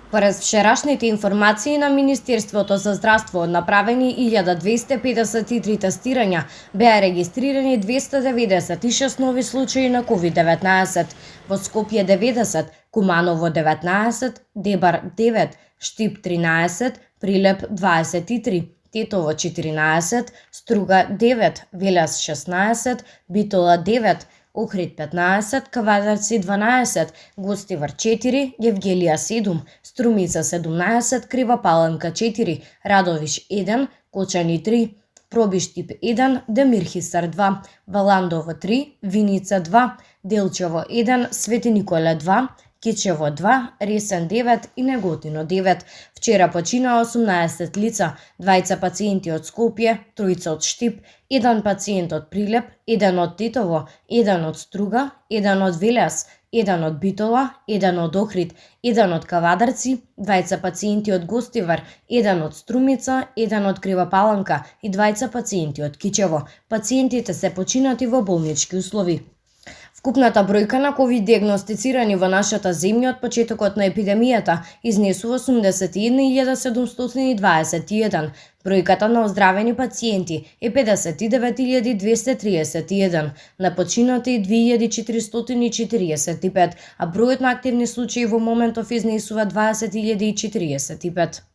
Според вчерашните информации на Министерството за здравство, направени 1253 тестирања, беа регистрирани 296 нови случаи на COVID-19, во Скопје 90, Куманово 19, Дебар 9, Штип 13, Прилеп 23, Тетово 14, Струга 9, Велес 16, Битола 9, Охрид 15, Кавадарци 12, Гостивар 4, Евгелија 7, Струмица 17, Крива Паланка 4, Радовиш 1, Кочани 3, Пробиштип 1, Демирхисар 2, Валандово 3, Виница 2, Делчево 1, Свети Николе 2, Кечево 2, Ресен 9 и Неготино 9. Вчера почина 18 лица, двајца пациенти од Скопје, тројца од Штип, еден пациент од Прилеп, еден од Тетово, еден од Струга, еден од Велес, еден од Битола, еден од Охрид, еден од Кавадарци, двајца пациенти од Гостивар, еден од Струмица, еден од Крива Паланка и двајца пациенти од Кичево. Пациентите се починати во болнички услови. Вкупната бројка на ковид диагностицирани во нашата земја од почетокот на епидемијата изнесува 81.721. Бројката на оздравени пациенти е 59.231, на починати 2.445, а бројот на активни случаи во моментов изнесува 20.045.